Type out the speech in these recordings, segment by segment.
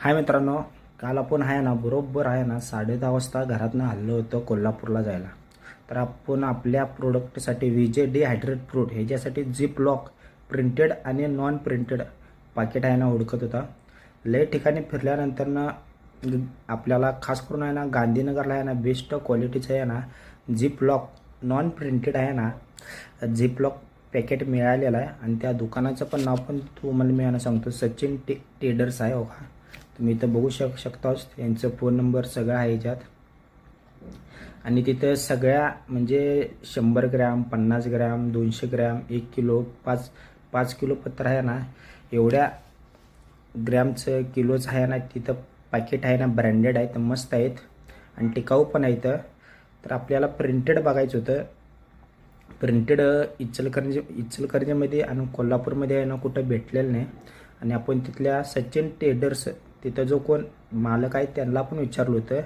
हाय मित्रांनो, काल आपण आहे ना बरोबर आहे ना 10:30 वाजता घरातनं हल्लो होतो कोल्हापूरला जायला. तर आपण आपल्या प्रोडक्टसाठी विजय डिहायड्रेट फ्रूट ह्याच्यासाठी झिप लॉक प्रिंटेड आणि नॉन प्रिंटेड पाकिट आहे ना हुडकत होता. लय ठिकाणी फिरल्यानंतर ना आपल्याला खास करून आहे ना गांधीनगरला आहे ना बेस्ट क्वालिटीचं आहे ना झिप लॉक नॉन प्रिंटेड आहे ना झिप लॉक पॅकेट मिळालेलं आहे. आणि त्या दुकानाचं पण नाव पण तुम्हाला मी आहे सांगतो, सचिन ट्रेडर्स आहे. हो का, तुम्ही इथं बघू शकता. यांचं फोन नंबर सगळं आहे याच्यात. आणि तिथं सगळ्या म्हणजे 100 gram 50 gram 200 gram 1 kilo 5 kilo पत्र आहे ना, एवढ्या ग्रॅमचं किलोच आहे ना. तिथं पॅकेट आहे ना ब्रँडेड आहेत, मस्त आहेत आणि टिकाऊ पण आहेत. तर आपल्याला प्रिंटेड बघायचं होतं. प्रिंटेड इचलकरंजीमध्ये आणि कोल्हापूरमध्ये आहे ना कुठं भेटलेलं नाही. आणि आपण तिथल्या सचिन ट्रेडर्स तिथं जो कोण मालक आहे त्यांना पण विचारलं होतं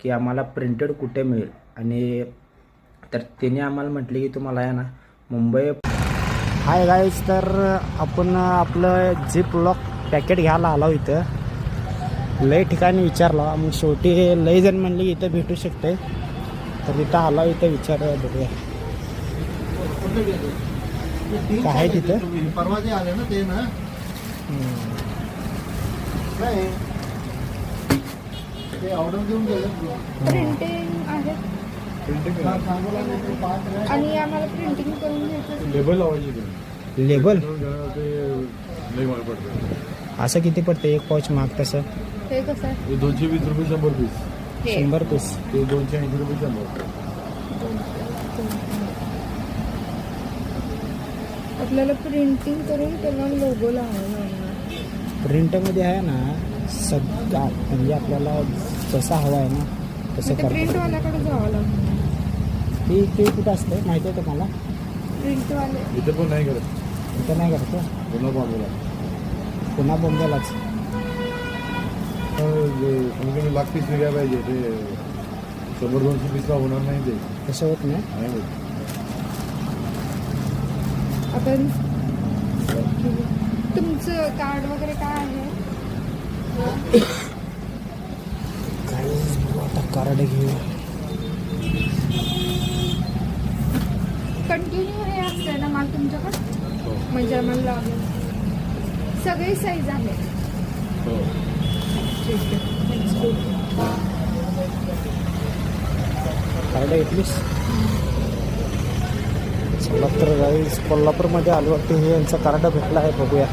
की आम्हाला प्रिंटेड कुठे मिळेल. आणि तर त्याने आम्हाला म्हटले की तुम्हाला आहे ना मुंबई. हाय गाईज, तर आपण आपलं झिप लॉक पॅकेट घ्यायला आलो इथं. लय ठिकाणी विचारला, मग शेवटी लय जण म्हणले इथं भेटू शकते. तर इथं आला, इथं विचार बघूया काय आहे तिथं. परवा जे आले ना ते ना काय ते ऑर्डर देऊन गेले. प्रिंटिंग आहे आणि आम्हाला प्रिंटिंग करून घ्यायचं. लेबल लावायची लेबल ते लई महाग पडतं. असं किती पडतं एक पाऊच महाग? तसं हे कसं आहे? हे 220 रुपये 100 पीस. हे 100 पीस. ते 280 रुपये 100. आपल्याला प्रिंटिंग करून त्याला लोगो लावायला लागणार. प्रिंटमध्ये आहे ना सगळं म्हणजे आपल्याला जसा हवा आहे ना तसं मग ते करतो. प्रिंटवाल्याकडे जावं लागणार. ते कुठं असतं माहिती आहे तुम्हाला? प्रिंटवाले इथे पण नाही करत. इथं नाही करतो, पुन्हा बांधला पुन्हा बॉम्बेलाच. तर लाख पीस निघायला पाहिजे. ते 100-200 पीसला होणार नाही. ते तसं होत नाही. नाही होत. आपण तुमचं कार्ड वगैरे काय आहे? काय आता कार्ड घेऊ. कंटिन्यू हे असते ना माल तुमच्याकडे? हो. म्हणजे आम्हाला लागेल सगळी साईज आहे. हो. ठीक आहे. कार्ड घेतलीस? चला तर गाईज कोल्हापूरमध्ये आलो वाटते. हे यांचा कार्ड भेटला आहे, बघूया.